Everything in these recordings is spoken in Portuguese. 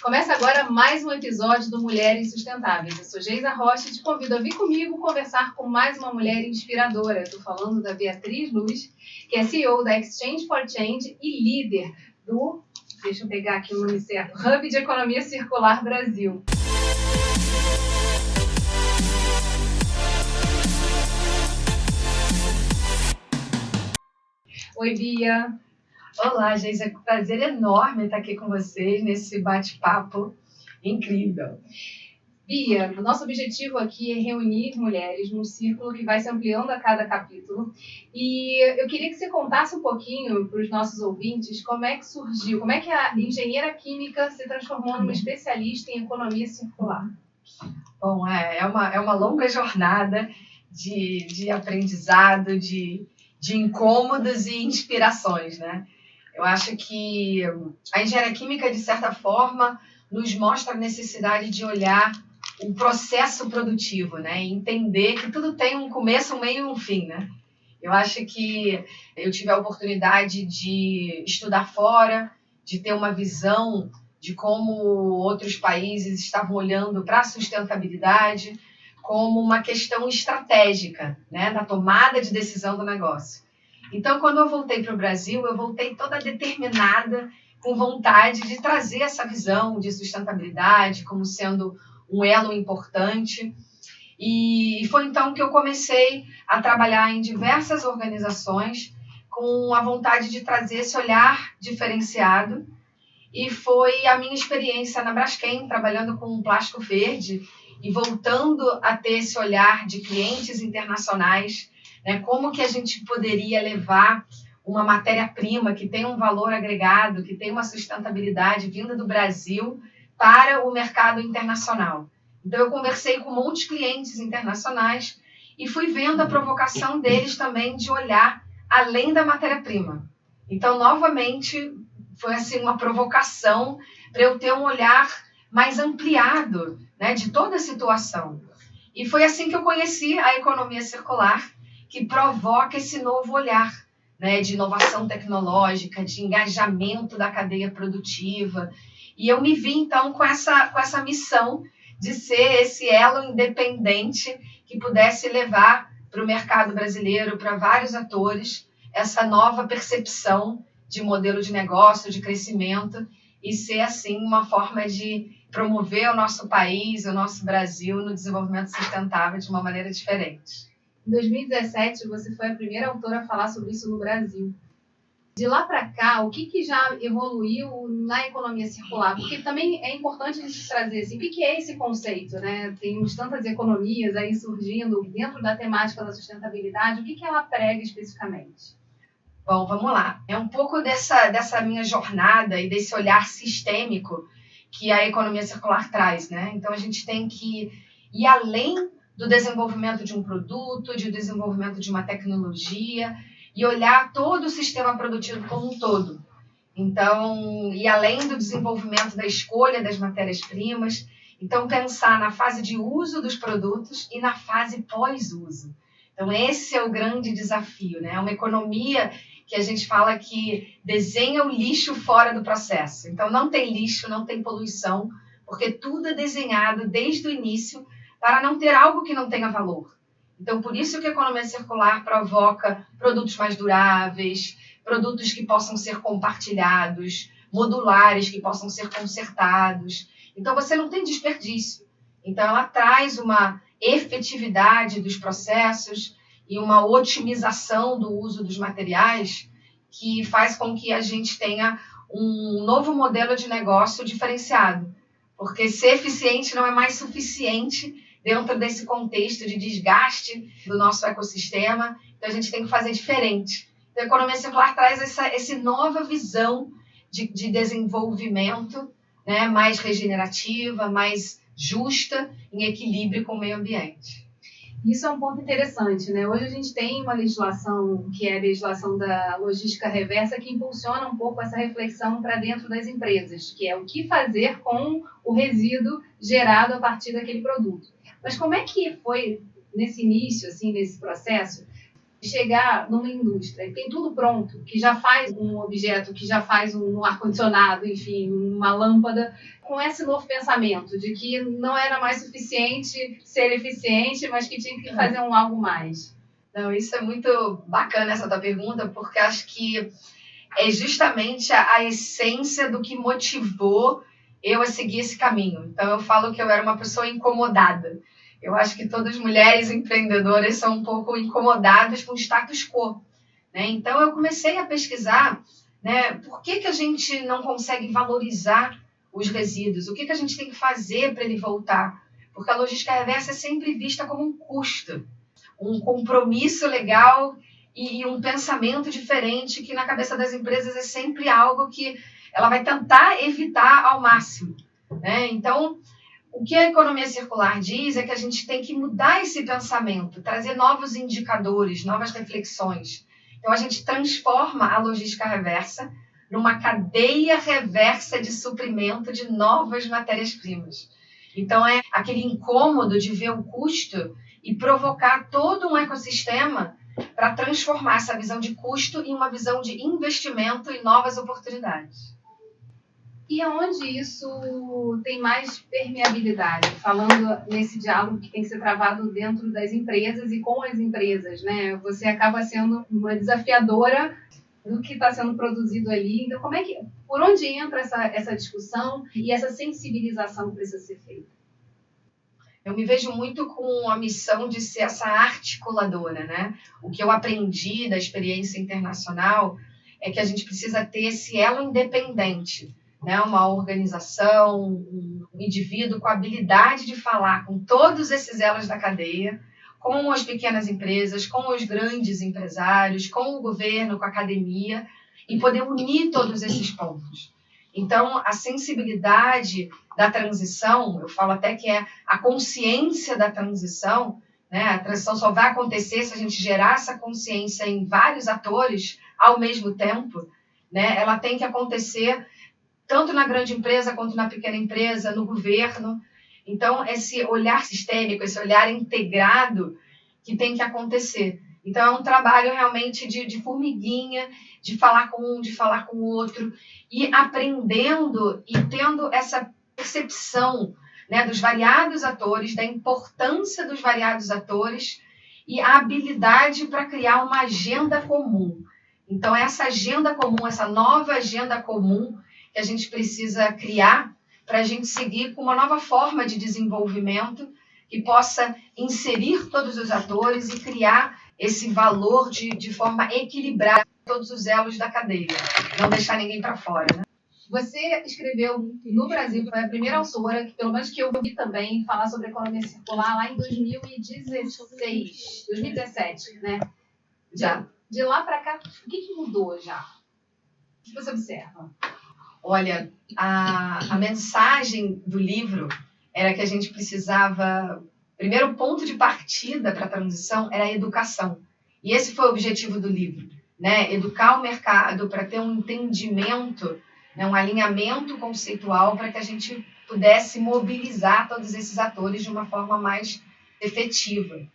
Começa agora mais um episódio do Mulheres Sustentáveis. Eu sou Geisa Rocha e te convido a vir comigo conversar com mais uma mulher inspiradora. Estou falando da Beatriz Luz, que é CEO da Exchange for Change e líder do, deixa eu pegar aqui o nome certo, Hub de Economia Circular Brasil. Oi, Bia. Olá, Geisa, é um prazer enorme estar aqui com vocês nesse bate-papo incrível. Bia, o nosso objetivo aqui é reunir mulheres num círculo que vai se ampliando a cada capítulo. E eu queria que você contasse um pouquinho para os nossos ouvintes como é que surgiu, como é que a engenheira química se transformou numa especialista em economia circular. Bom, é uma longa jornada de aprendizado, de incômodos e inspirações, né? Eu acho que a engenharia química, de certa forma, nos mostra a necessidade de olhar o processo produtivo, né? E entender que tudo tem um começo, um meio e um fim, né? Eu acho que eu tive a oportunidade de estudar fora, de ter uma visão de como outros países estavam olhando para a sustentabilidade como uma questão estratégica, né? Na tomada de decisão do negócio. Então, quando eu voltei para o Brasil, eu voltei toda determinada, com vontade de trazer essa visão de sustentabilidade como sendo um elo importante. E foi então que eu comecei a trabalhar em diversas organizações com a vontade de trazer esse olhar diferenciado. E foi a minha experiência na Braskem, trabalhando com plástico verde e voltando a ter esse olhar de clientes internacionais, né? Como que a gente poderia levar uma matéria-prima que tem um valor agregado, que tem uma sustentabilidade vinda do Brasil para o mercado internacional. Então, eu conversei com muitos clientes internacionais e fui vendo a provocação deles também de olhar além da matéria-prima. Então, novamente, foi assim uma provocação para eu ter um olhar mais ampliado, né, de toda a situação. E foi assim que eu conheci a economia circular, que provoca esse novo olhar, né, de inovação tecnológica, de engajamento da cadeia produtiva. E eu me vi, então, com essa missão de ser esse elo independente que pudesse levar para o mercado brasileiro, para vários atores, essa nova percepção de modelo de negócio, de crescimento, e ser, assim, uma forma de promover o nosso país, o nosso Brasil, no desenvolvimento sustentável de uma maneira diferente. Em 2017, você foi a primeira autora a falar sobre isso no Brasil. De lá para cá, o que já evoluiu na economia circular? Porque também é importante a gente trazer assim, o que é esse conceito, né? Temos tantas economias aí surgindo dentro da temática da sustentabilidade. O que ela prega especificamente? Bom, vamos lá. É um pouco dessa minha jornada e desse olhar sistêmico que a economia circular traz, né? Então, a gente tem que ir além do desenvolvimento de um produto, de desenvolvimento de uma tecnologia e olhar todo o sistema produtivo como um todo. Então, e além do desenvolvimento da escolha das matérias-primas, então pensar na fase de uso dos produtos e na fase pós-uso. Então, esse é o grande desafio, né? É uma economia que a gente fala que desenha o lixo fora do processo. Então, não tem lixo, não tem poluição, porque tudo é desenhado desde o início para não ter algo que não tenha valor. Então, por isso que a economia circular provoca produtos mais duráveis, produtos que possam ser compartilhados, modulares que possam ser consertados. Então, você não tem desperdício. Então, ela traz uma efetividade dos processos e uma otimização do uso dos materiais que faz com que a gente tenha um novo modelo de negócio diferenciado. Porque ser eficiente não é mais suficiente dentro desse contexto de desgaste do nosso ecossistema. Então, a gente tem que fazer diferente. Então, a economia circular traz essa nova visão de desenvolvimento, né, mais regenerativa, mais justa, em equilíbrio com o meio ambiente. Isso é um ponto interessante, né? Hoje a gente tem uma legislação, que é a legislação da logística reversa, que impulsiona um pouco essa reflexão para dentro das empresas, que é o que fazer com o resíduo gerado a partir daquele produto. Mas como é que foi nesse início, assim, nesse processo, chegar numa indústria que tem tudo pronto, que já faz um objeto, que já faz um ar-condicionado, enfim, uma lâmpada, com esse novo pensamento de que não era mais suficiente ser eficiente, mas que tinha que fazer algo mais? Não, isso é muito bacana, essa tua pergunta, porque acho que é justamente a essência do que motivou eu a seguir esse caminho. Então, eu falo que eu era uma pessoa incomodada. Eu acho que todas as mulheres empreendedoras são um pouco incomodadas com o status quo, né? Então, eu comecei a pesquisar, né, por que a gente não consegue valorizar os resíduos? O que a gente tem que fazer para ele voltar? Porque a logística reversa é sempre vista como um custo, um compromisso legal e um pensamento diferente que na cabeça das empresas é sempre algo que ela vai tentar evitar ao máximo, né? Então, o que a economia circular diz é que a gente tem que mudar esse pensamento, trazer novos indicadores, novas reflexões. Então, a gente transforma a logística reversa numa cadeia reversa de suprimento de novas matérias-primas. Então, é aquele incômodo de ver o custo e provocar todo um ecossistema para transformar essa visão de custo em uma visão de investimento e novas oportunidades. E aonde isso tem mais permeabilidade? Falando nesse diálogo que tem que ser travado dentro das empresas e com as empresas, né? Você acaba sendo uma desafiadora do que está sendo produzido ali. Então, por onde entra essa discussão e essa sensibilização que precisa ser feita? Eu me vejo muito com a missão de ser essa articuladora, né? O que eu aprendi da experiência internacional é que a gente precisa ter esse elo independente, né? Uma organização, um indivíduo com a habilidade de falar com todos esses elos da cadeia, com as pequenas empresas, com os grandes empresários, com o governo, com a academia, e poder unir todos esses pontos. Então, a sensibilidade da transição, eu falo até que é a consciência da transição, né? A transição só vai acontecer se a gente gerar essa consciência em vários atores ao mesmo tempo, né? Ela tem que acontecer tanto na grande empresa quanto na pequena empresa, no governo. Então, esse olhar sistêmico, esse olhar integrado que tem que acontecer. Então, é um trabalho realmente de formiguinha, de falar com um, de falar com o outro, e aprendendo e tendo essa percepção, né, dos variados atores, da importância dos variados atores e a habilidade para criar uma agenda comum. Então, essa agenda comum, essa nova agenda comum que a gente precisa criar para a gente seguir com uma nova forma de desenvolvimento que possa inserir todos os atores e criar esse valor de forma equilibrada todos os elos da cadeia, não deixar ninguém para fora, né? Você escreveu no Brasil, foi a primeira autora, que pelo menos que eu vi também, falar sobre economia circular lá em 2017, né? Já. De lá para cá, o que mudou já? O que você observa? Olha, a mensagem do livro era que a gente precisava... Primeiro ponto de partida para a transição era a educação. E esse foi o objetivo do livro, né? Educar o mercado para ter um entendimento, né? Um alinhamento conceitual para que a gente pudesse mobilizar todos esses atores de uma forma mais efetiva.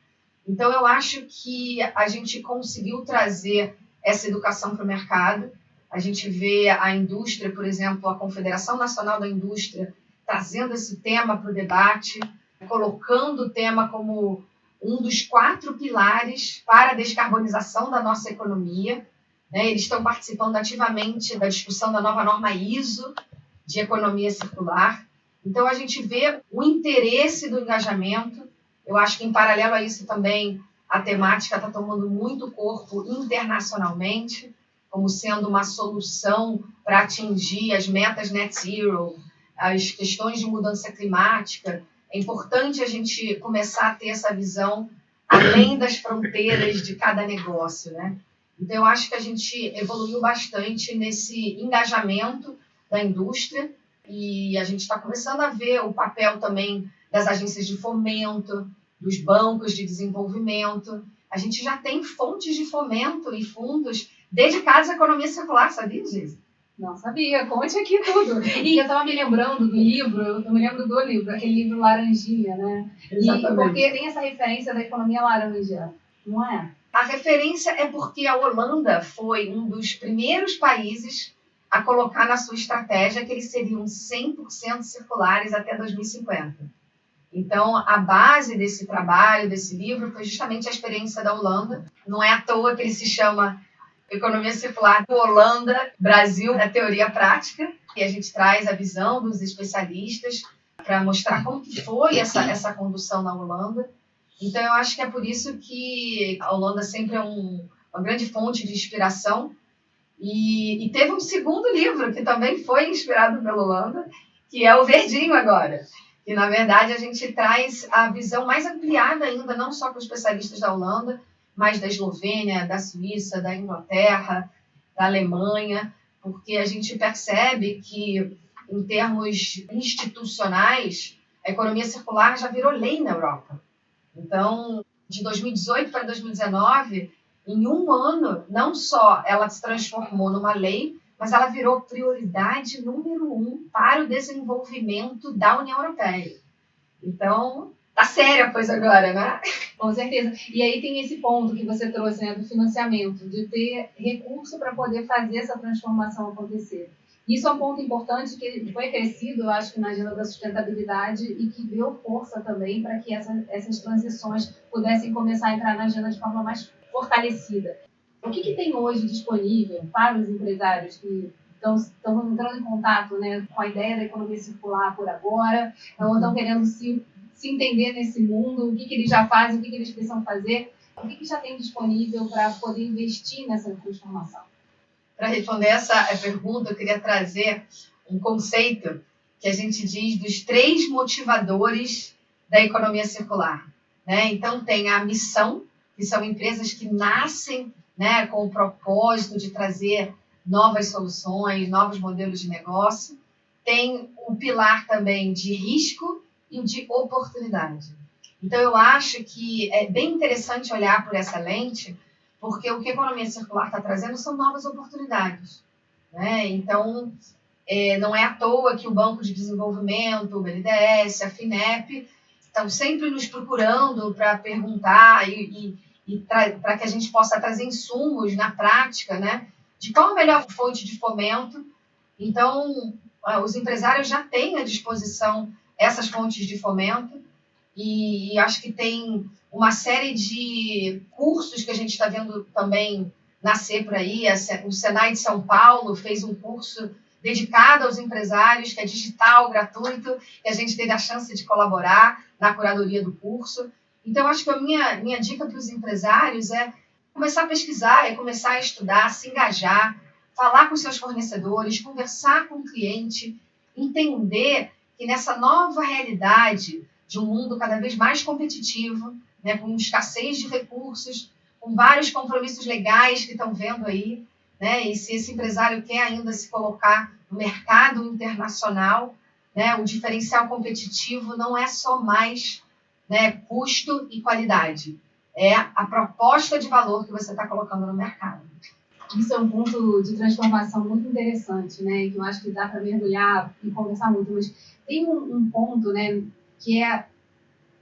Então, eu acho que a gente conseguiu trazer essa educação para o mercado. A gente vê a indústria, por exemplo, a Confederação Nacional da Indústria, trazendo esse tema para o debate, colocando o tema como um dos 4 pilares para a descarbonização da nossa economia, né? Eles estão participando ativamente da discussão da nova norma ISO de economia circular. Então, a gente vê o interesse do engajamento. Eu acho que, em paralelo a isso, também a temática está tomando muito corpo internacionalmente, como sendo uma solução para atingir as metas net zero, as questões de mudança climática. É importante a gente começar a ter essa visão além das fronteiras de cada negócio, né? Então, eu acho que a gente evoluiu bastante nesse engajamento da indústria e a gente está começando a ver o papel também das agências de fomento, dos bancos de desenvolvimento. A gente já tem fontes de fomento e fundos dedicados à economia circular, sabia, Geisa? Não sabia, conte aqui tudo. E eu estava me lembrando do livro, eu me lembro do livro, aquele livro Laranjinha, né? Exatamente. E porque tem essa referência da economia laranja, não é? A referência é porque a Holanda foi um dos primeiros países a colocar na sua estratégia que eles seriam 100% circulares até 2050. Então, a base desse trabalho, desse livro, foi justamente a experiência da Holanda. Não é à toa que ele se chama Economia Circular do Holanda, Brasil, na teoria prática. E a gente traz a visão dos especialistas para mostrar como que foi essa condução na Holanda. Então, eu acho que é por isso que a Holanda sempre é uma grande fonte de inspiração. E teve um segundo livro que também foi inspirado pela Holanda, que é o Verdinho agora. E, na verdade, a gente traz a visão mais ampliada ainda, não só com os especialistas da Holanda, mas da Eslovênia, da Suíça, da Inglaterra, da Alemanha, porque a gente percebe que, em termos institucionais, a economia circular já virou lei na Europa. Então, de 2018 para 2019, em um ano, não só ela se transformou numa lei, mas ela virou prioridade número 1 para o desenvolvimento da União Europeia. Então, tá séria a coisa agora, né? Com certeza. E aí tem esse ponto que você trouxe, né, do financiamento, de ter recurso para poder fazer essa transformação acontecer. Isso é um ponto importante que foi crescido, eu acho que na agenda da sustentabilidade e que deu força também para que essas transições pudessem começar a entrar na agenda de forma mais fortalecida. O que tem hoje disponível para os empresários que estão entrando em contato, né, com a ideia da economia circular por agora, ou estão querendo se entender nesse mundo, o que eles já fazem, o que eles precisam fazer, o que já tem disponível para poder investir nessa transformação? Para responder essa pergunta, eu queria trazer um conceito que a gente diz dos 3 motivadores da economia circular, né? Então, tem a missão, que são empresas que nascem, né, com o propósito de trazer novas soluções, novos modelos de negócio. Tem o pilar também de risco e o de oportunidade. Então, eu acho que é bem interessante olhar por essa lente, porque o que a economia circular está trazendo são novas oportunidades, né? Então, não é à toa que o Banco de Desenvolvimento, o BNDES, a FINEP, estão sempre nos procurando para perguntar para que a gente possa trazer insumos na prática, né, de qual a melhor fonte de fomento. Então, os empresários já têm à disposição essas fontes de fomento e acho que tem uma série de cursos que a gente está vendo também nascer por aí. O Senai de São Paulo fez um curso dedicado aos empresários, que é digital, gratuito, e a gente teve a chance de colaborar na curadoria do curso. Então, acho que a minha dica para os empresários é começar a pesquisar, é começar a estudar, se engajar, falar com seus fornecedores, conversar com o cliente, entender que nessa nova realidade de um mundo cada vez mais competitivo, né, com escassez de recursos, com vários compromissos legais que estão vendo aí, né, e se esse empresário quer ainda se colocar no mercado internacional, né, o diferencial competitivo não é só mais, né, custo e qualidade, é a proposta de valor que você está colocando no mercado. Isso é um ponto de transformação muito interessante, né, que eu acho que dá para mergulhar e conversar muito, mas tem um ponto, né, que é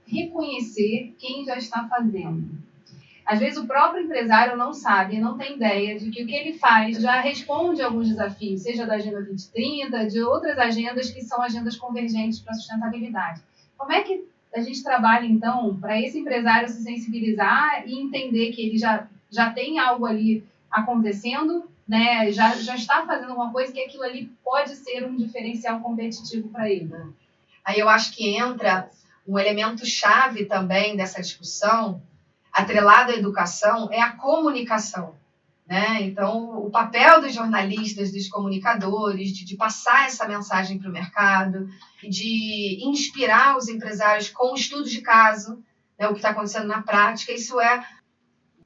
reconhecer quem já está fazendo. Às vezes o próprio empresário não sabe, não tem ideia de que o que ele faz já responde a alguns desafios, seja da Agenda 2030, de outras agendas que são agendas convergentes para a sustentabilidade. Como é que a gente trabalha, então, para esse empresário se sensibilizar e entender que ele já tem algo ali acontecendo, né? Já está fazendo alguma coisa que aquilo ali pode ser um diferencial competitivo para ele? Aí eu acho que entra um elemento chave também dessa discussão, atrelado à educação, é a comunicação, né? Então, o papel dos jornalistas, dos comunicadores, de passar essa mensagem para o mercado, de inspirar os empresários com estudos de caso, né, o que está acontecendo na prática, isso é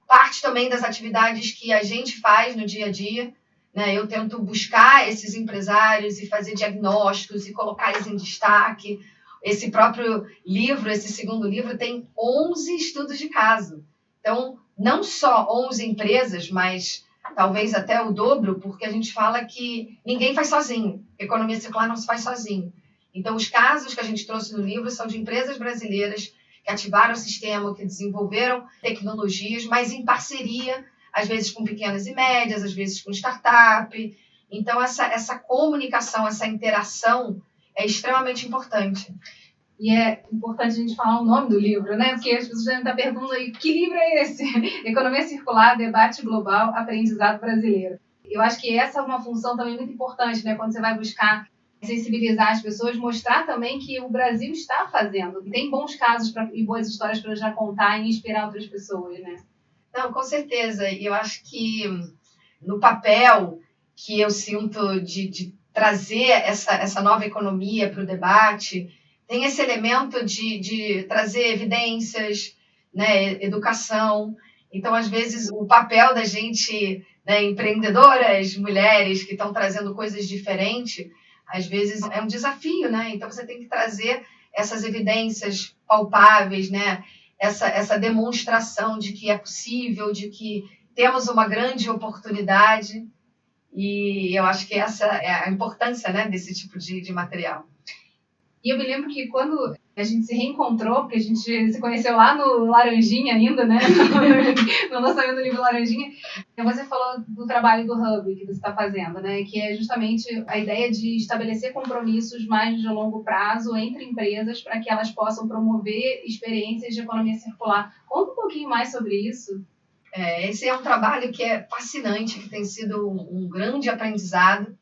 parte também das atividades que a gente faz no dia a dia, né? Eu tento buscar esses empresários e fazer diagnósticos e colocar eles em destaque. Esse próprio livro, esse segundo livro, tem 11 estudos de caso. Então, não só 11 empresas, mas talvez até o dobro, porque a gente fala que ninguém faz sozinho. Economia circular não se faz sozinho. Então, os casos que a gente trouxe no livro são de empresas brasileiras que ativaram o sistema, que desenvolveram tecnologias, mas em parceria, às vezes com pequenas e médias, às vezes com startup. Então, essa comunicação, essa interação é extremamente importante. E é importante a gente falar o nome do livro, né? Porque as pessoas devem estar perguntando aí, que livro é esse? Economia Circular, Debate Global, Aprendizado Brasileiro. Eu acho que essa é uma função também muito importante, né? Quando você vai buscar sensibilizar as pessoas, mostrar também que o Brasil está fazendo. Tem bons casos e boas histórias para já contar e inspirar outras pessoas, né? Não, com certeza. E eu acho que no papel que eu sinto de trazer essa nova economia para o debate, tem esse elemento de trazer evidências, né, educação. Então, às vezes, o papel da gente, né, empreendedoras, mulheres que estão trazendo coisas diferentes, às vezes é um desafio, né? Então, você tem que trazer essas evidências palpáveis, né? Essa demonstração de que é possível, de que temos uma grande oportunidade. E eu acho que essa é a importância, né, desse tipo de material. E eu me lembro que quando a gente se reencontrou, porque a gente se conheceu lá no Laranjinha ainda, né? No lançamento do livro Laranjinha, você falou do trabalho do Hub que você está fazendo, né? Que é justamente a ideia de estabelecer compromissos mais de longo prazo entre empresas para que elas possam promover experiências de economia circular. Conta um pouquinho mais sobre isso. Esse é um trabalho que é fascinante, que tem sido um grande aprendizado,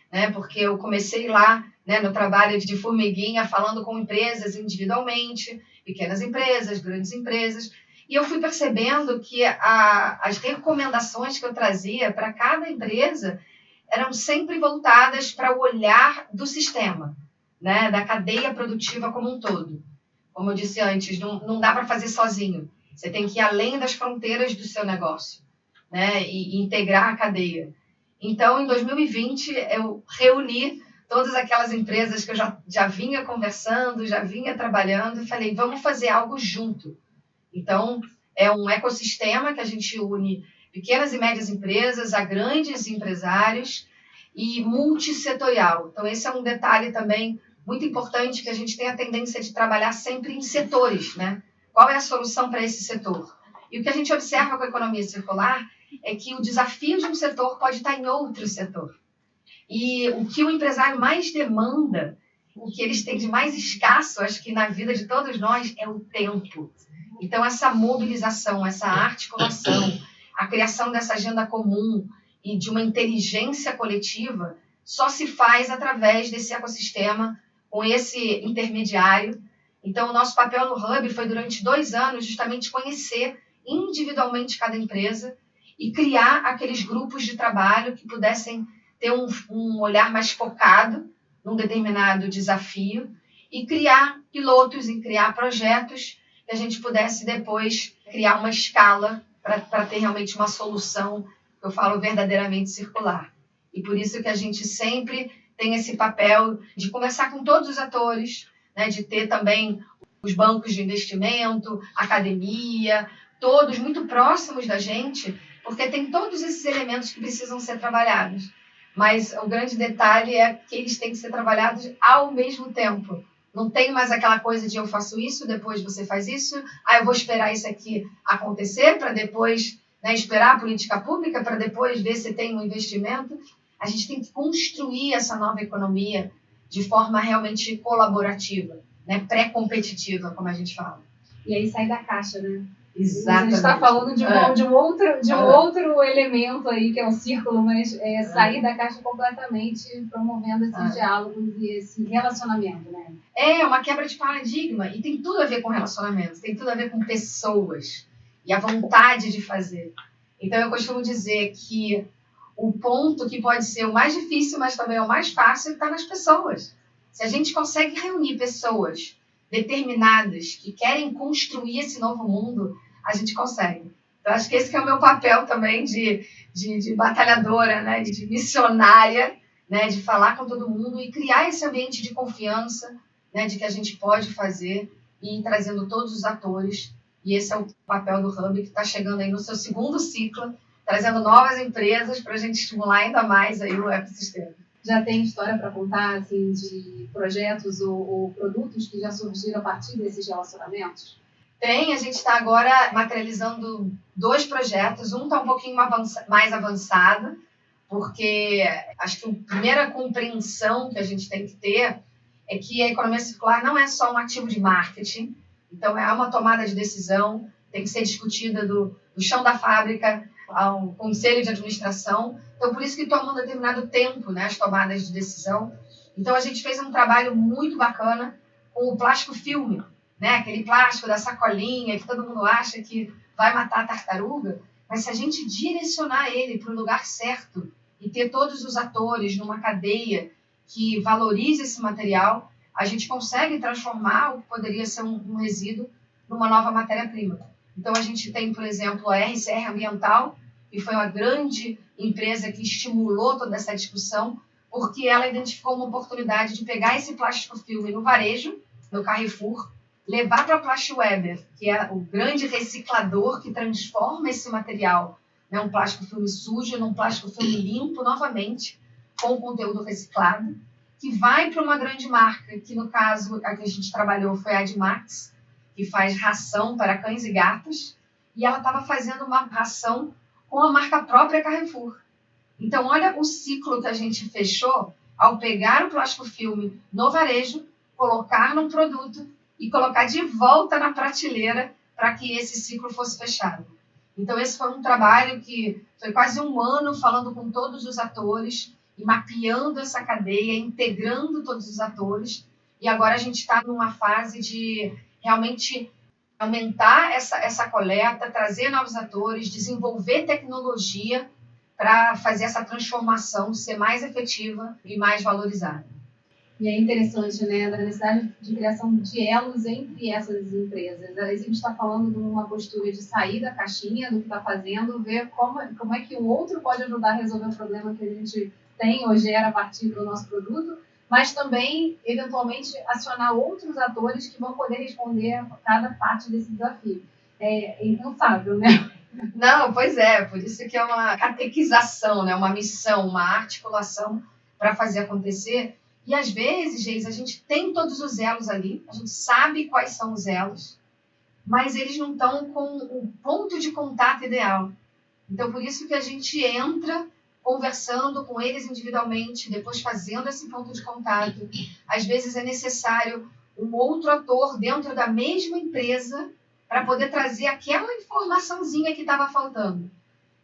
né? Porque eu comecei lá, né, no trabalho de formiguinha, falando com empresas individualmente, pequenas empresas, grandes empresas, e eu fui percebendo que as recomendações que eu trazia para cada empresa eram sempre voltadas para o olhar do sistema, né, da cadeia produtiva como um todo. Como eu disse antes, não dá para fazer sozinho. Você tem que ir além das fronteiras do seu negócio, né, e integrar a cadeia. Então, em 2020, eu reuni todas aquelas empresas que eu já vinha conversando, já vinha trabalhando, e falei, vamos fazer algo junto. Então, é um ecossistema que a gente une pequenas e médias empresas a grandes empresários e multissetorial. Então, esse é um detalhe também muito importante, que a gente tem a tendência de trabalhar sempre em setores, né? Qual é a solução para esse setor? E o que a gente observa com a economia circular é que o desafio de um setor pode estar em outro setor. E o que o empresário mais demanda, o que eles têm de mais escasso, acho que na vida de todos nós, é o tempo. Então, essa mobilização, essa articulação, a criação dessa agenda comum e de uma inteligência coletiva só se faz através desse ecossistema, com esse intermediário. Então, o nosso papel no Hub foi, durante 2 anos, justamente conhecer individualmente cada empresa e criar aqueles grupos de trabalho que pudessem ter um olhar mais focado num determinado desafio e criar pilotos e criar projetos que a gente pudesse depois criar uma escala para ter realmente uma solução, que eu falo, verdadeiramente circular. E por isso que a gente sempre tem esse papel de conversar com todos os atores, né, de ter também os bancos de investimento, academia, todos muito próximos da gente, porque tem todos esses elementos que precisam ser trabalhados. Mas o grande detalhe é que eles têm que ser trabalhados ao mesmo tempo. Não tem mais aquela coisa de eu faço isso, depois você faz isso, eu vou esperar isso aqui acontecer para depois, né, esperar a política pública para depois ver se tem um investimento. A gente tem que construir essa nova economia de forma realmente colaborativa, né, pré-competitiva, como a gente fala. E aí sai da caixa, né? Exatamente. A gente está falando de um outro elemento aí, que é um círculo, mas sair da caixa completamente, promovendo esses diálogos e esse relacionamento, né? É uma quebra de paradigma, e tem tudo a ver com relacionamentos, tem tudo a ver com pessoas e a vontade de fazer. Então, eu costumo dizer que o ponto que pode ser o mais difícil, mas também é o mais fácil, está nas pessoas. Se a gente consegue reunir pessoas determinadas que querem construir esse novo mundo, a gente consegue. Então, acho que esse que é o meu papel também de batalhadora, né, de missionária, né, de falar com todo mundo e criar esse ambiente de confiança, né, de que a gente pode fazer, e ir trazendo todos os atores. E esse é o papel do Hub, que está chegando aí no seu 2º ciclo, trazendo novas empresas para a gente estimular ainda mais aí o ecossistema. Já tem história para contar, assim, de projetos ou produtos que já surgiram a partir desses relacionamentos? Tem, a gente está agora materializando 2 projetos. Um está um pouquinho mais avançado, porque acho que a primeira compreensão que a gente tem que ter é que a economia circular não é só um ativo de marketing. Então, é uma tomada de decisão, tem que ser discutida do chão da fábrica ao conselho de administração. Então, por isso que toma um determinado tempo, né, as tomadas de decisão. Então, a gente fez um trabalho muito bacana com o plástico filme, né? Aquele plástico da sacolinha que todo mundo acha que vai matar a tartaruga, mas se a gente direcionar ele para o lugar certo e ter todos os atores numa cadeia que valorize esse material, a gente consegue transformar o que poderia ser um resíduo numa nova matéria-prima. Então, a gente tem, por exemplo, a RCR Ambiental, que foi uma grande empresa que estimulou toda essa discussão, porque ela identificou uma oportunidade de pegar esse plástico filme no varejo, no Carrefour, levar para a Plastweber, que é o grande reciclador que transforma esse material, né, um plástico filme sujo, num plástico filme limpo, novamente, com conteúdo reciclado, que vai para uma grande marca, que no caso a que a gente trabalhou foi a Admax, que faz ração para cães e gatos, e ela estava fazendo uma ração com a marca própria Carrefour. Então, olha o ciclo que a gente fechou ao pegar o plástico filme no varejo, colocar num produto e colocar de volta na prateleira para que esse ciclo fosse fechado. Então, esse foi um trabalho que foi quase um ano falando com todos os atores e mapeando essa cadeia, integrando todos os atores. E agora a gente está numa fase de realmente aumentar essa coleta, trazer novos atores, desenvolver tecnologia para fazer essa transformação ser mais efetiva e mais valorizada. E é interessante, né, da necessidade de criação de elos entre essas empresas. A gente está falando de uma postura de sair da caixinha, do que está fazendo, ver como é que o outro pode ajudar a resolver o problema que a gente tem ou gera a partir do nosso produto, mas também, eventualmente, acionar outros atores que vão poder responder a cada parte desse desafio. É incansável, né? Não, pois é, por isso que é uma catequização, né? Uma missão, uma articulação para fazer acontecer. E às vezes, Geis, a gente tem todos os elos ali, a gente sabe quais são os elos, mas eles não estão com o ponto de contato ideal. Então, por isso que a gente entra conversando com eles individualmente, depois fazendo esse ponto de contato. Às vezes é necessário um outro ator dentro da mesma empresa para poder trazer aquela informaçãozinha que estava faltando.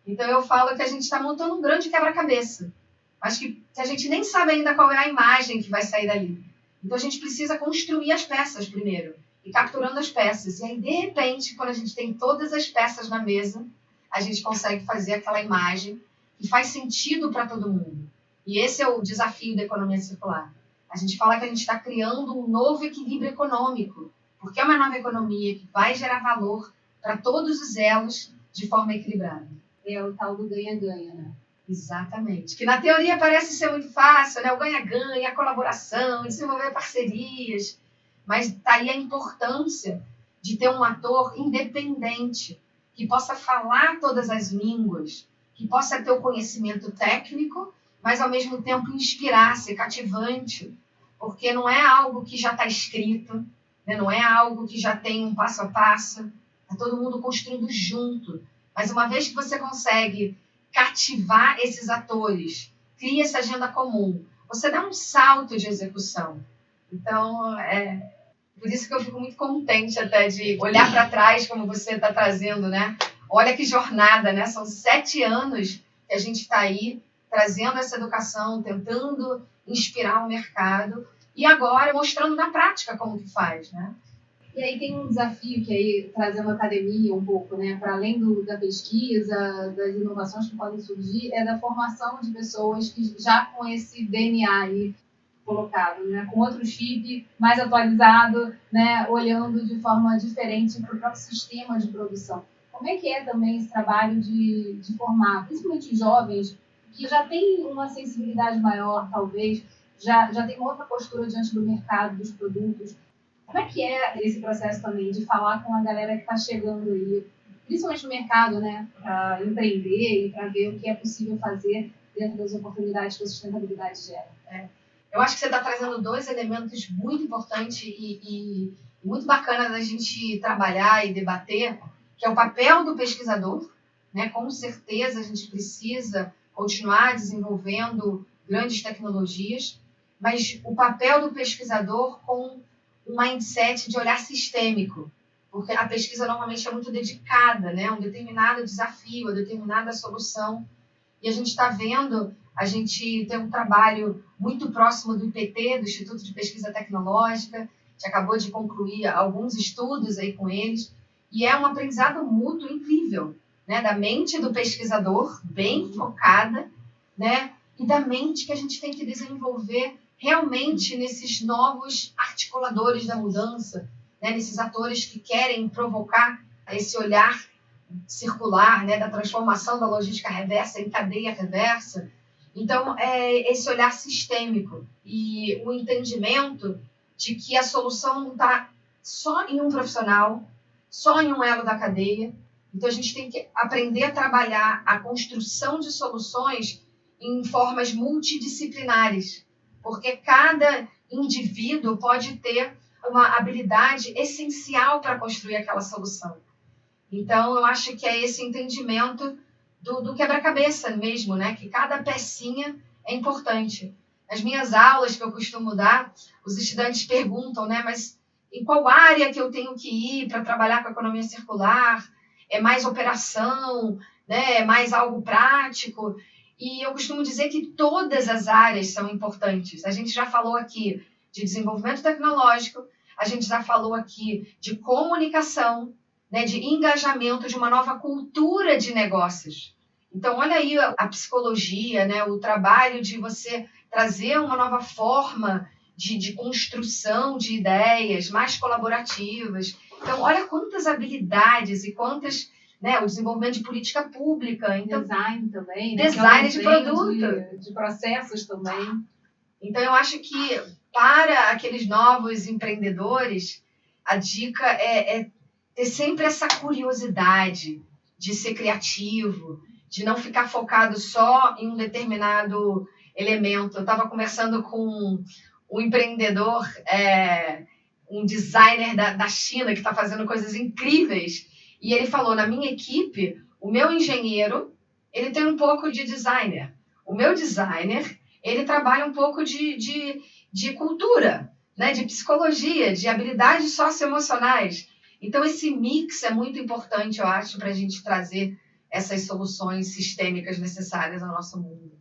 Então, eu falo que a gente está montando um grande quebra-cabeça. Acho que a gente nem sabe ainda qual é a imagem que vai sair dali. Então, a gente precisa construir as peças primeiro, e capturando as peças. E aí, de repente, quando a gente tem todas as peças na mesa, a gente consegue fazer aquela imagem que faz sentido para todo mundo. E esse é o desafio da economia circular. A gente fala que a gente está criando um novo equilíbrio econômico, porque é uma nova economia que vai gerar valor para todos os elos de forma equilibrada. É o tal do ganha-ganha, né? Exatamente. Que na teoria parece ser muito fácil, né? O ganha-ganha, a colaboração, desenvolver parcerias. Mas está aí a importância de ter um ator independente, que possa falar todas as línguas, que possa ter o conhecimento técnico, mas ao mesmo tempo inspirar, ser cativante. Porque não é algo que já está escrito, né? Não é algo que já tem um passo a passo. Está todo mundo construindo junto. Mas uma vez que você consegue cativar esses atores, cria essa agenda comum, você dá um salto de execução. Então, por isso que eu fico muito contente até de olhar para trás, como você está trazendo, né? Olha que jornada, né? São 7 anos que a gente está aí trazendo essa educação, tentando inspirar o mercado e agora mostrando na prática como que faz, né? E aí tem um desafio que aí, trazendo a academia um pouco, né, para além da pesquisa, das inovações que podem surgir, é da formação de pessoas que já com esse DNA aí colocado, né, com outro chip mais atualizado, né, olhando de forma diferente para o próprio sistema de produção. Como é que é também esse trabalho de formar, principalmente jovens, que já têm uma sensibilidade maior, talvez, já tem uma outra postura diante do mercado, dos produtos. Como é que é esse processo também de falar com a galera que está chegando aí, principalmente no mercado, né, para empreender e para ver o que é possível fazer dentro das oportunidades que a sustentabilidade gera? Eu acho que você está trazendo 2 elementos muito importantes e muito bacana da gente trabalhar e debater, que é o papel do pesquisador, né? Com certeza a gente precisa continuar desenvolvendo grandes tecnologias, mas o papel do pesquisador com um mindset de olhar sistêmico, porque a pesquisa normalmente é muito dedicada, né, a um determinado desafio, a determinada solução, e a gente está vendo, a gente tem um trabalho muito próximo do IPT, do Instituto de Pesquisa Tecnológica, a gente acabou de concluir alguns estudos aí com eles, e é um aprendizado mútuo incrível, né, da mente do pesquisador, bem focada, né, e da mente que a gente tem que desenvolver realmente nesses novos articuladores da mudança, né, nesses atores que querem provocar esse olhar circular, né, da transformação da logística reversa em cadeia reversa. Então, é esse olhar sistêmico e o entendimento de que a solução não está só em um profissional, só em um elo da cadeia. Então, a gente tem que aprender a trabalhar a construção de soluções em formas multidisciplinares, porque cada indivíduo pode ter uma habilidade essencial para construir aquela solução. Então, eu acho que é esse entendimento do quebra-cabeça mesmo, né? Que cada pecinha é importante. Nas minhas aulas que eu costumo dar, os estudantes perguntam, né? Mas em qual área que eu tenho que ir para trabalhar com a economia circular? É mais operação, né? É mais algo prático? E eu costumo dizer que todas as áreas são importantes. A gente já falou aqui de desenvolvimento tecnológico, a gente já falou aqui de comunicação, né, de engajamento, de uma nova cultura de negócios. Então, olha aí a psicologia, né, o trabalho de você trazer uma nova forma de construção de ideias mais colaborativas. Então, olha quantas habilidades e quantas, né, o desenvolvimento de política pública. Então, design também. Né? Design de produto. De processos também. Então, eu acho que para aqueles novos empreendedores, a dica é ter sempre essa curiosidade de ser criativo, de não ficar focado só em um determinado elemento. Eu estava conversando com um empreendedor, um designer da China, que está fazendo coisas incríveis, e ele falou, na minha equipe, o meu engenheiro, ele tem um pouco de designer. O meu designer, ele trabalha um pouco de cultura, né? De psicologia, de habilidades socioemocionais. Então, esse mix é muito importante, eu acho, para a gente trazer essas soluções sistêmicas necessárias ao nosso mundo.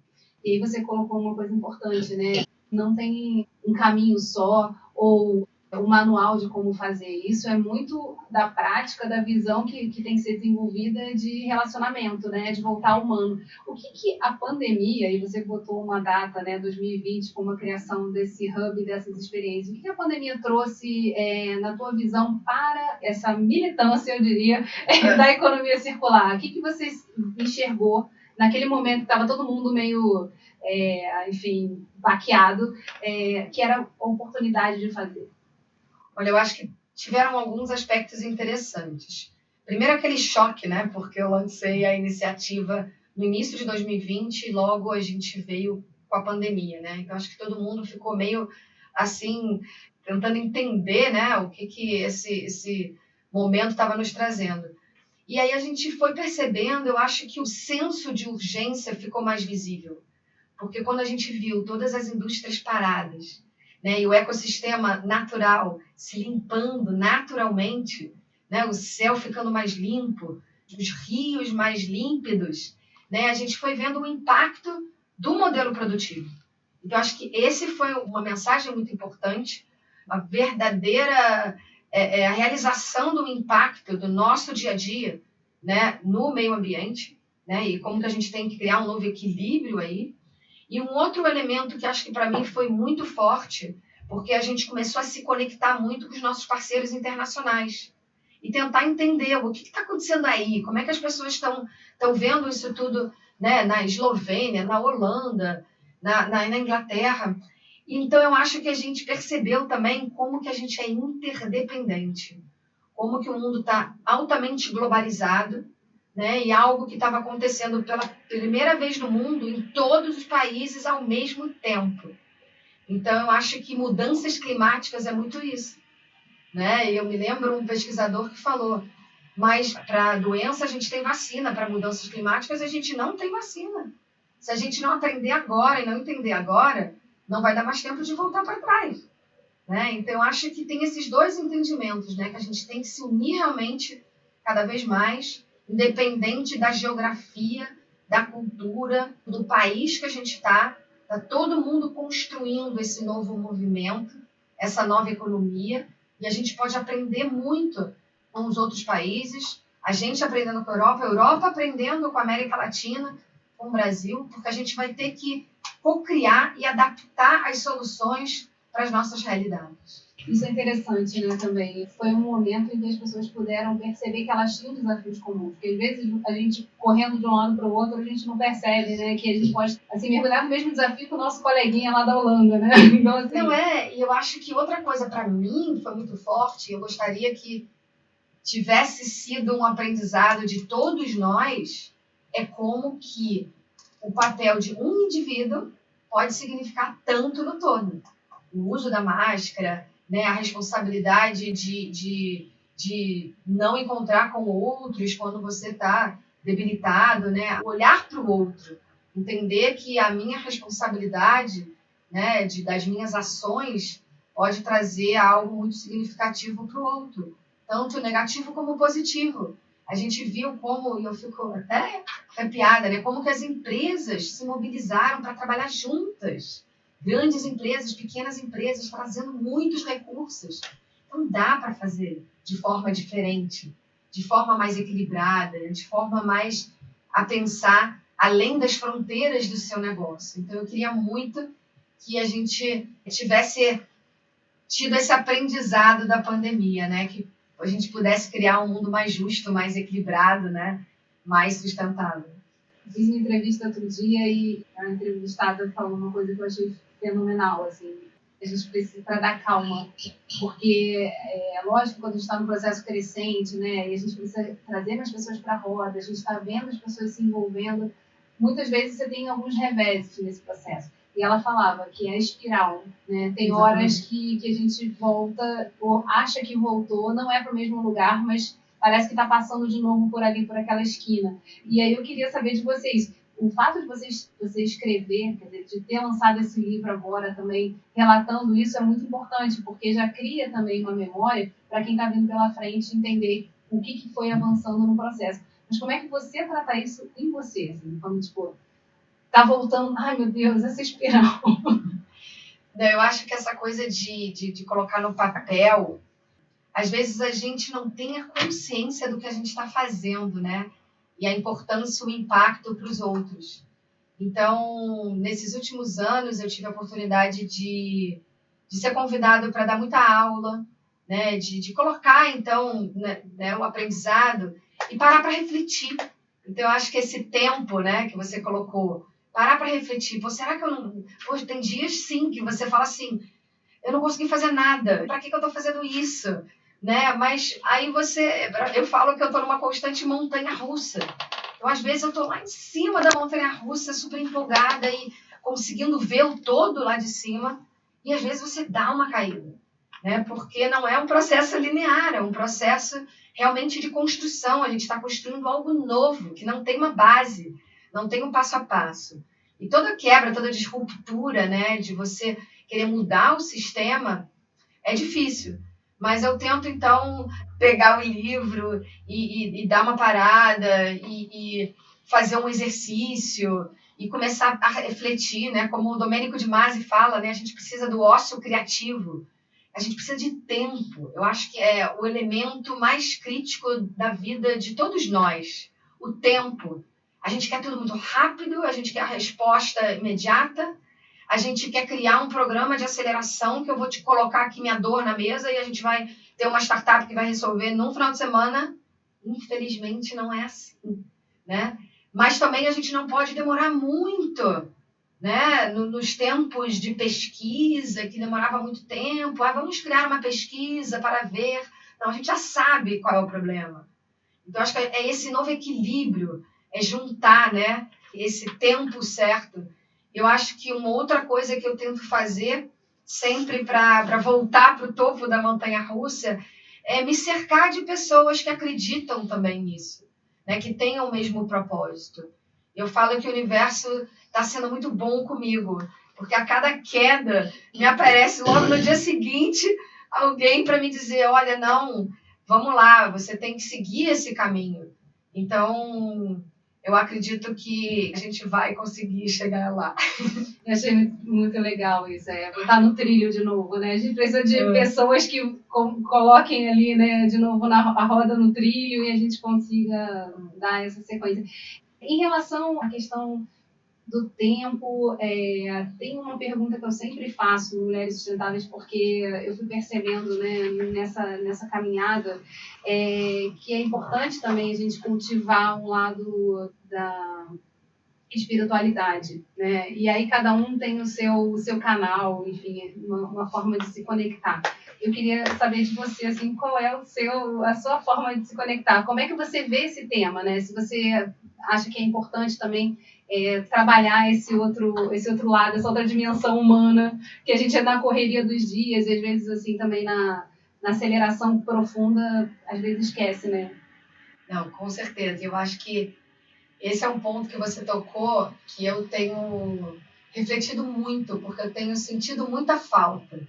E aí você colocou uma coisa importante, né? Não tem um caminho só ou um manual de como fazer. Isso é muito da prática, da visão que tem que ser desenvolvida de relacionamento, né? De voltar ao humano. O que a pandemia, e você botou uma data, né, 2020, como a criação desse hub, dessas experiências, o que a pandemia trouxe, na tua visão, para essa militância, eu diria, da economia circular? O que você enxergou naquele momento que estava todo mundo meio, enfim, baqueado, que era a oportunidade de fazer? Olha, eu acho que tiveram alguns aspectos interessantes. Primeiro, aquele choque, né? Porque eu lancei a iniciativa no início de 2020 e logo a gente veio com a pandemia, né? Então, acho que todo mundo ficou meio, assim, tentando entender, né? O que esse momento estava nos trazendo. E aí a gente foi percebendo, eu acho que o senso de urgência ficou mais visível. Porque quando a gente viu todas as indústrias paradas, né, e o ecossistema natural se limpando naturalmente, né, o céu ficando mais limpo, os rios mais límpidos, né, a gente foi vendo o impacto do modelo produtivo. Então, acho que esse foi uma mensagem muito importante, uma verdadeira a realização do impacto do nosso dia a dia, né, no meio ambiente, né, e como que a gente tem que criar um novo equilíbrio aí. E um outro elemento que acho que para mim foi muito forte, porque a gente começou a se conectar muito com os nossos parceiros internacionais e tentar entender o que está acontecendo aí, como é que as pessoas estão vendo isso tudo, né, na Eslovênia, na Holanda, na Inglaterra. Então, eu acho que a gente percebeu também como que a gente é interdependente, como que o mundo está altamente globalizado, né? E algo que estava acontecendo pela primeira vez no mundo, em todos os países ao mesmo tempo. Então, eu acho que mudanças climáticas é muito isso. né? E eu me lembro um pesquisador que falou, mas para doença a gente tem vacina, para mudanças climáticas a gente não tem vacina. Se a gente não aprender agora e não entender agora, não vai dar mais tempo de voltar para trás, né? Então, eu acho que tem esses dois entendimentos, né? Que a gente tem que se unir realmente cada vez mais, independente da geografia, da cultura, do país que a gente está todo mundo construindo esse novo movimento, essa nova economia, e a gente pode aprender muito com os outros países, a gente aprendendo com a Europa aprendendo com a América Latina, com o Brasil, porque a gente vai ter que co-criar e adaptar as soluções para as nossas realidades. Isso é interessante, né, também. Foi um momento em que as pessoas puderam perceber que elas tinham desafios comuns. Porque, às vezes, a gente, correndo de um lado para o outro, a gente não percebe, né, que a gente pode, assim, mergulhar no mesmo desafio que o nosso coleguinha lá da Holanda, né? Então, assim... Não é, e eu acho que outra coisa para mim foi muito forte, eu gostaria que tivesse sido um aprendizado de todos nós, é como que o papel de um indivíduo pode significar tanto no todo. O uso da máscara, né, a responsabilidade de não encontrar com outros quando você está debilitado, né, olhar para o outro, entender que a minha responsabilidade, né, das minhas ações pode trazer algo muito significativo para o outro, tanto negativo como positivo. A gente viu como, e eu fico até arrepiada, né, como que as empresas se mobilizaram para trabalhar juntas. Grandes empresas, pequenas empresas, trazendo muitos recursos. Então, dá para fazer de forma diferente, de forma mais equilibrada, de forma mais a pensar além das fronteiras do seu negócio. Então, eu queria muito que a gente tivesse tido esse aprendizado da pandemia, né? Que a gente pudesse criar um mundo mais justo, mais equilibrado, né? Mais sustentável. Fiz uma entrevista outro dia e a entrevistada falou uma coisa que eu achei fenomenal, assim. A gente precisa para dar calma, porque é lógico quando a gente está num processo crescente, né? E a gente precisa trazer mais pessoas para a roda, a gente está vendo as pessoas se envolvendo. Muitas vezes você tem alguns reveses nesse processo. E ela falava que é espiral, né? Tem horas que a gente volta, ou acha que voltou, não é para o mesmo lugar, mas parece que está passando de novo por ali, por aquela esquina. E aí eu queria saber de vocês, o fato de você escrever, quer dizer, de ter lançado esse livro agora também, relatando isso, é muito importante, porque já cria também uma memória para quem está vindo pela frente entender o que foi avançando no processo. Mas como é que você trata isso em você? Assim, quando, tipo, tá voltando, ai meu Deus, essa espiral. Eu acho que essa coisa de colocar no papel, às vezes a gente não tem a consciência do que a gente está fazendo, né? E a importância, o impacto para os outros. Então, nesses últimos anos, eu tive a oportunidade de ser convidado para dar muita aula, né? De colocar, então, né, o aprendizado e parar para refletir. Então, eu acho que esse tempo, né, que você colocou, parar para refletir. Pô, será que eu não... Hoje tem dias, sim, que você fala assim, eu não consegui fazer nada. Para que eu estou fazendo isso? Né? Mas aí eu falo que eu estou numa constante montanha-russa. Então, às vezes, eu estou lá em cima da montanha-russa, super empolgada e conseguindo ver o todo lá de cima. E, às vezes, você dá uma caída. Né? Porque não é um processo linear, é um processo realmente de construção. A gente está construindo algo novo, que não tem uma base, não tem um passo a passo. E toda quebra, toda disruptura, né, de você querer mudar o sistema, é difícil. Mas eu tento, então, pegar o livro e dar uma parada e fazer um exercício e começar a refletir, né? Como o Domênico de Masi fala, né? A gente precisa do ócio criativo. A gente precisa de tempo. Eu acho que é o elemento mais crítico da vida de todos nós. O tempo. A gente quer tudo muito rápido, a gente quer a resposta imediata. A gente quer criar um programa de aceleração que eu vou te colocar aqui minha dor na mesa e a gente vai ter uma startup que vai resolver num final de semana. Infelizmente, não é assim, né? Mas também a gente não pode demorar muito, né? Nos tempos de pesquisa, que demorava muito tempo. Vamos criar uma pesquisa para ver. Não, a gente já sabe qual é o problema. Então, acho que é esse novo equilíbrio, é juntar, né, esse tempo certo. Eu acho que uma outra coisa que eu tento fazer sempre para voltar para o topo da montanha-russa, é me cercar de pessoas que acreditam também nisso, né? Que tenham o mesmo propósito. Eu falo que o universo está sendo muito bom comigo, porque a cada queda me aparece logo no dia seguinte alguém para me dizer, olha, não, vamos lá, você tem que seguir esse caminho. Então, eu acredito que a gente vai conseguir chegar lá. Eu achei muito legal isso, botar no trilho de novo, né? A gente precisa de pessoas que coloquem ali, né, de novo a roda no trilho e a gente consiga dar essa sequência. Em relação à questão do tempo, tem uma pergunta que eu sempre faço no Mulheres Sustentáveis, porque eu fui percebendo, né, nessa caminhada, que é importante também a gente cultivar um lado da espiritualidade, né? E aí cada um tem o seu canal, enfim, uma forma de se conectar. Eu queria saber de você, assim, qual é a sua forma de se conectar? Como é que você vê esse tema, né? Se você acha que é importante também trabalhar esse outro lado, essa outra dimensão humana, que a gente é na correria dos dias, e às vezes, assim, também na aceleração profunda, às vezes esquece, né? Não, com certeza. Eu acho que esse é um ponto que você tocou que eu tenho refletido muito, porque eu tenho sentido muita falta.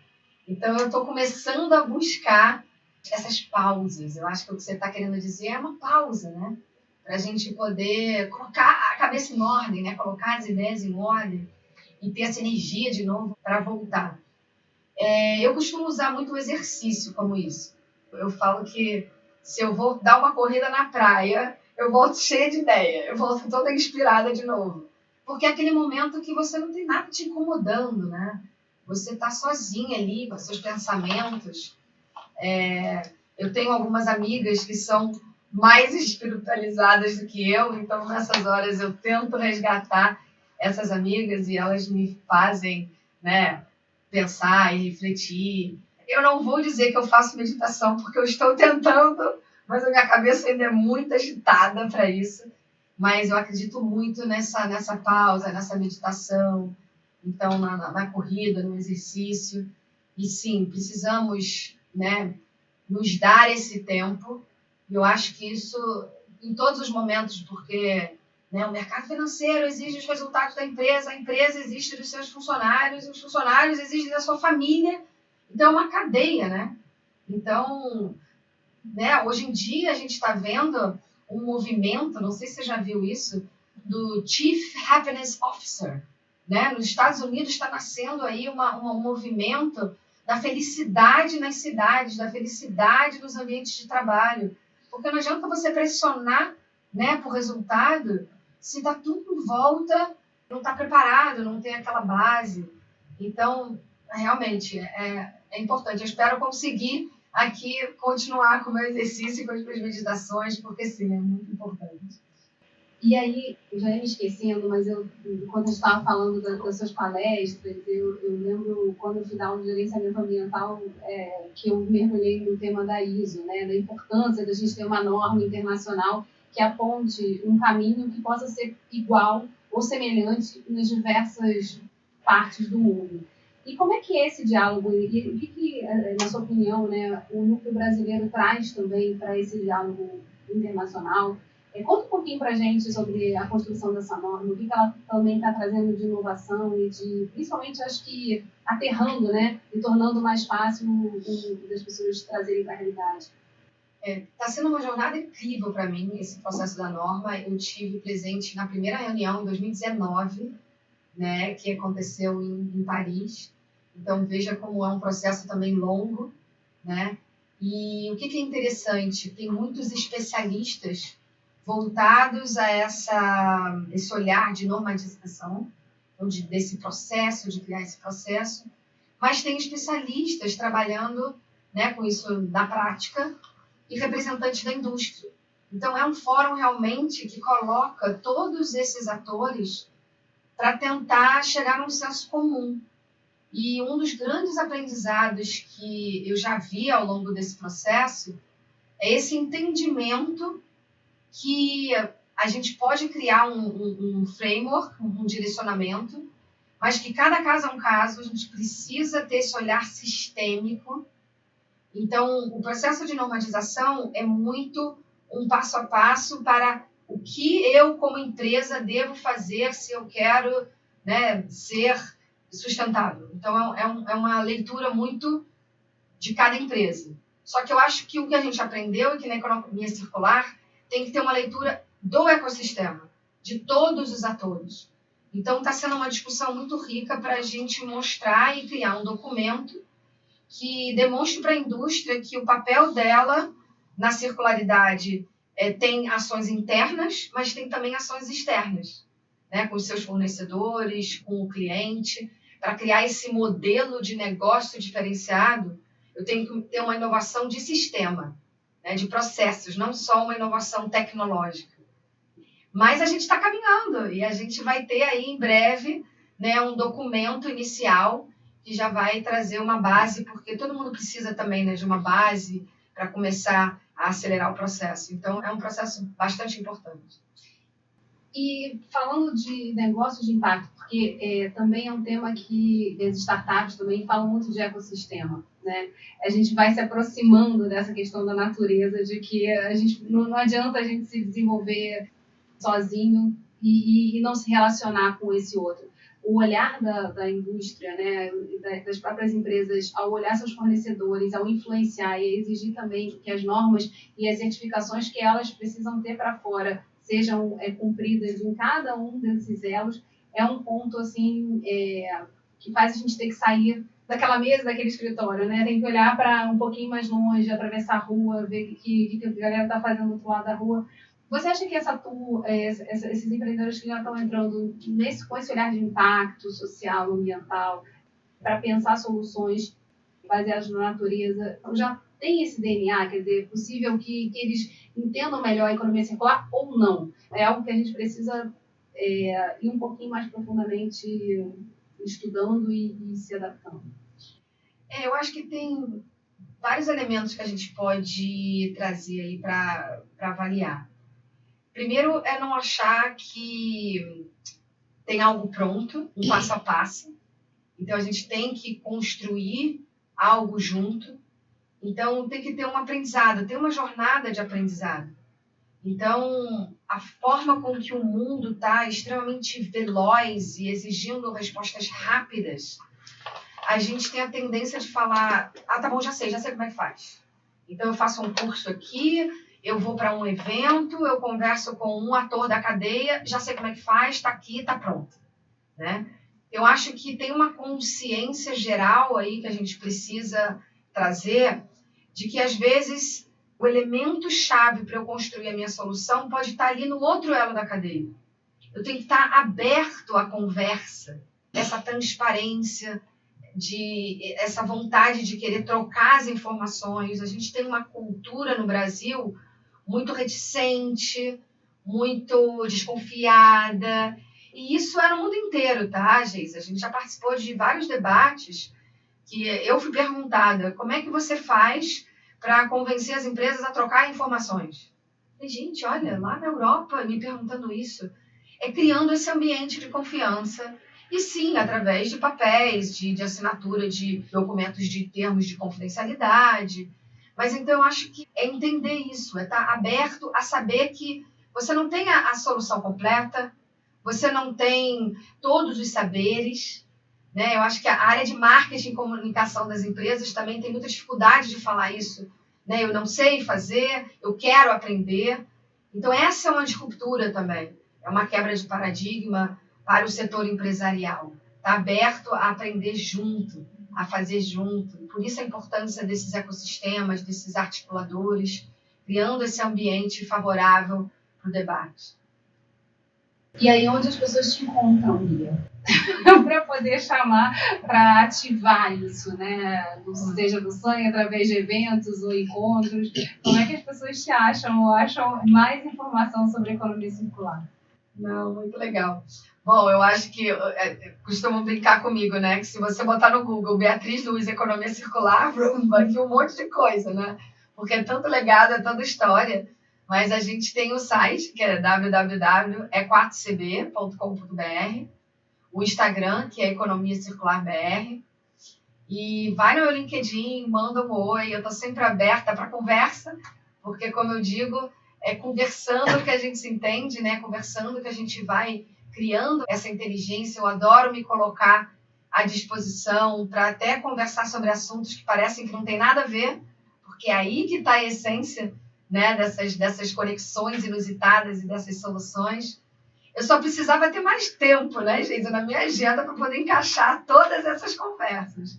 Então, eu estou começando a buscar essas pausas. Eu acho que o que você está querendo dizer é uma pausa, né? Para a gente poder colocar a cabeça em ordem, né? Colocar as ideias em ordem e ter essa energia de novo para voltar. Eu costumo usar muito o exercício como isso. Eu falo que se eu vou dar uma corrida na praia, eu volto cheia de ideia, eu volto toda inspirada de novo. Porque é aquele momento que você não tem nada te incomodando, né? Você está sozinha ali com seus pensamentos. Eu tenho algumas amigas que são mais espiritualizadas do que eu, então nessas horas eu tento resgatar essas amigas e elas me fazem, né, pensar e refletir. Eu não vou dizer que eu faço meditação, porque eu estou tentando, mas a minha cabeça ainda é muito agitada para isso. Mas eu acredito muito nessa pausa, nessa meditação, então na corrida, no exercício. E sim, precisamos, né, nos dar esse tempo. Eu acho que isso em todos os momentos, porque, né, o mercado financeiro exige os resultados da empresa, a empresa exige dos seus funcionários, os funcionários exigem da sua família. Então, é uma cadeia, né? Então, né, hoje em dia a gente está vendo um movimento, não sei se você já viu isso, do Chief Happiness Officer. Né? Nos Estados Unidos está nascendo aí um movimento da felicidade nas cidades, da felicidade nos ambientes de trabalho. Porque não adianta você pressionar, né, por resultado se está tudo em volta, não está preparado, não tem aquela base. Então, realmente, é importante. Eu espero conseguir aqui continuar com o meu exercício e com as minhas meditações, porque sim, é muito importante. E aí, eu já ia me esquecendo, mas enquanto eu estava falando das suas palestras, eu lembro quando eu fui dar aula de gerenciamento ambiental, que eu mergulhei no tema da ISO, né, da importância da gente ter uma norma internacional que aponte um caminho que possa ser igual ou semelhante nas diversas partes do mundo. E como é que é esse diálogo? E o que, na sua opinião, né, o núcleo brasileiro traz também para esse diálogo internacional? Conta um pouquinho para a gente sobre a construção dessa norma, o que ela também está trazendo de inovação e principalmente, acho que, aterrando, né, e tornando mais fácil das pessoas trazerem para a realidade. Está sendo uma jornada incrível para mim, esse processo da norma. Eu tive presente na primeira reunião em 2019, né, que aconteceu em Paris. Então, veja como é um processo também longo, né? E o que é interessante, tem muitos especialistas voltados a esse olhar de normatização, desse processo, de criar esse processo, mas tem especialistas trabalhando, né, com isso na prática e representantes da indústria. Então, é um fórum realmente que coloca todos esses atores para tentar chegar num senso comum. E um dos grandes aprendizados que eu já vi ao longo desse processo é esse entendimento que a gente pode criar um framework, um direcionamento, mas que cada caso é um caso, a gente precisa ter esse olhar sistêmico. Então, o processo de normatização é muito um passo a passo para o que eu, como empresa, devo fazer se eu quero, né, ser sustentável. Então, é uma leitura muito de cada empresa. Só que eu acho que o que a gente aprendeu é que na economia circular tem que ter uma leitura do ecossistema, de todos os atores. Então, está sendo uma discussão muito rica para a gente mostrar e criar um documento que demonstre para a indústria que o papel dela na circularidade tem ações internas, mas tem também ações externas, né, com os seus fornecedores, com o cliente. Para criar esse modelo de negócio diferenciado, eu tenho que ter uma inovação de sistema, né, de processos, não só uma inovação tecnológica. Mas a gente está caminhando e a gente vai ter aí em breve, né, um documento inicial que já vai trazer uma base, porque todo mundo precisa também, né, de uma base para começar a acelerar o processo. Então, é um processo bastante importante. E falando de negócios de impacto, porque também é um tema que as startups também falam muito de ecossistema, né? A gente vai se aproximando dessa questão da natureza, de que a gente, não adianta a gente se desenvolver sozinho e não se relacionar com esse outro. O olhar da indústria, né, das próprias empresas, ao olhar seus fornecedores, ao influenciar e exigir também que as normas e as certificações que elas precisam ter para fora sejam cumpridas em cada um desses elos, é um ponto assim, que faz a gente ter que sair daquela mesa, daquele escritório, né? Tem que olhar para um pouquinho mais longe, atravessar a rua, ver o que a galera está fazendo do outro lado da rua. Você acha que esses empreendedores que já estão entrando com esse olhar de impacto social, ambiental, para pensar soluções baseadas na natureza, já tem esse DNA? Quer dizer, é possível que eles entendam melhor a economia circular ou não? É algo que a gente precisa ir um pouquinho mais profundamente estudando e se adaptando. Eu acho que tem vários elementos que a gente pode trazer aí para avaliar. Primeiro é não achar que tem algo pronto, um passo a passo. Então, a gente tem que construir algo junto. Então, tem que ter um aprendizado, ter uma jornada de aprendizado. Então, a forma com que o mundo está extremamente veloz e exigindo respostas rápidas, a gente tem a tendência de falar, tá bom, já sei como é que faz. Então, eu faço um curso aqui, eu vou para um evento, eu converso com um ator da cadeia, já sei como é que faz, está aqui, está pronto, né? Eu acho que tem uma consciência geral aí que a gente precisa trazer de que, às vezes, o elemento-chave para eu construir a minha solução pode estar ali no outro elo da cadeia. Eu tenho que estar aberto à conversa, essa transparência, essa vontade de querer trocar as informações. A gente tem uma cultura no Brasil muito reticente, muito desconfiada. E isso é no mundo inteiro, tá, Geis? A gente já participou de vários debates que eu fui perguntada, como é que você faz para convencer as empresas a trocar informações? E, gente, olha, lá na Europa, me perguntando isso, criando esse ambiente de confiança. E sim, através de papéis, de assinatura de documentos de termos de confidencialidade. Mas então eu acho que é entender isso, é estar aberto a saber que você não tem a solução completa, você não tem todos os saberes, né? Eu acho que a área de marketing e comunicação das empresas também tem muita dificuldade de falar isso, né? Eu não sei fazer, eu quero aprender. Então essa é uma disruptura também, é uma quebra de paradigma para o setor empresarial. Está aberto a aprender junto, a fazer junto. Por isso a importância desses ecossistemas, desses articuladores, criando esse ambiente favorável para o debate. E aí, onde as pessoas te encontram, Bia? Para poder chamar, para ativar isso, né? Seja do sonho, através de eventos ou encontros. Como é que as pessoas te acham ou acham mais informação sobre a economia circular? Não, muito legal. Bom, eu acho que costumam brincar comigo, né? Que se você botar no Google Beatriz Luiz Economia Circular, vai vir um monte de coisa, né? Porque é tanto legado, é tanta história. Mas a gente tem o site, que é www.e4cb.com.br, o Instagram, que é Economia Circular BR. E vai no meu LinkedIn, manda um oi, eu estou sempre aberta para conversa, porque, como eu digo, é conversando que a gente se entende, né? Conversando que a gente vai criando essa inteligência. Eu adoro me colocar à disposição para até conversar sobre assuntos que parecem que não tem nada a ver, porque é aí que está a essência, né, dessas conexões inusitadas e dessas soluções. Eu só precisava ter mais tempo, né, gente, na minha agenda para poder encaixar todas essas conversas.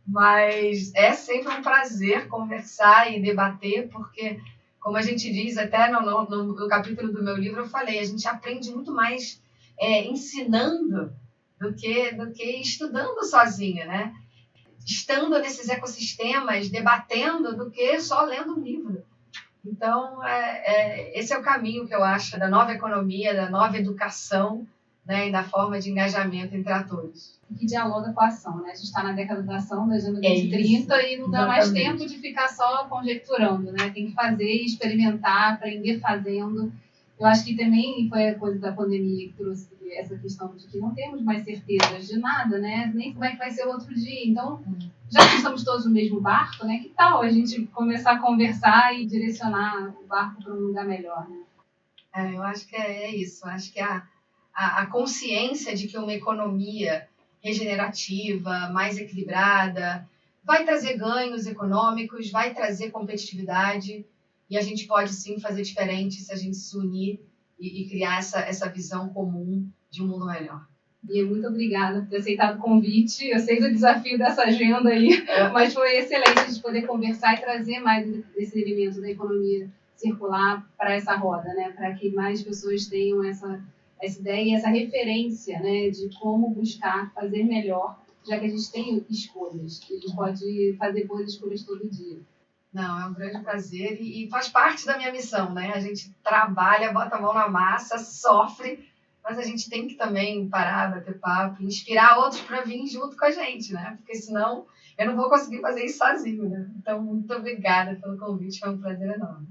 Mas é sempre um prazer conversar e debater, porque, como a gente diz, até no capítulo do meu livro eu falei, a gente aprende muito mais ensinando do que estudando sozinha, né? Estando nesses ecossistemas, debatendo, do que só lendo um livro. Então, esse é o caminho que eu acho da nova economia, da nova educação, né, e da forma de engajamento entre atores. Que dialoga com a ação, né? A gente está na década da ação, da Agenda 2030, e não dá mais tempo de ficar só conjecturando, né? Tem que fazer, experimentar, aprender fazendo. Eu acho que também foi a coisa da pandemia que trouxe essa questão de que não temos mais certezas de nada, né? Nem como é que vai ser o outro dia. Então, já que estamos todos no mesmo barco, né? Que tal a gente começar a conversar e direcionar o barco para um lugar melhor, né? Eu acho que é isso. Eu acho que a consciência de que uma economia regenerativa, mais equilibrada, vai trazer ganhos econômicos, vai trazer competitividade, e a gente pode sim fazer diferente se a gente se unir e criar essa visão comum de um mundo melhor. Bia, muito obrigada por ter aceitado o convite. Eu sei do desafio dessa agenda aí, mas foi excelente a gente poder conversar e trazer mais esse elemento da economia circular para essa roda, né? Para que mais pessoas tenham essa ideia e essa referência, né, de como buscar fazer melhor, já que a gente tem escolhas, que a gente pode fazer boas escolhas todo dia. Não, é um grande prazer e faz parte da minha missão, né? A gente trabalha, bota a mão na massa, sofre, mas a gente tem que também parar, bater papo, inspirar outros para vir junto com a gente, né? Porque senão eu não vou conseguir fazer isso sozinho, né? Então, muito obrigada pelo convite, foi um prazer enorme.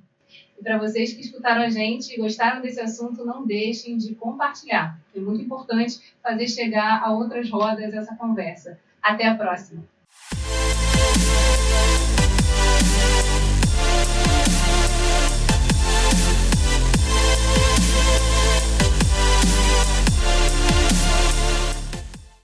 E para vocês que escutaram a gente e gostaram desse assunto, não deixem de compartilhar. É muito importante fazer chegar a outras rodas essa conversa. Até a próxima!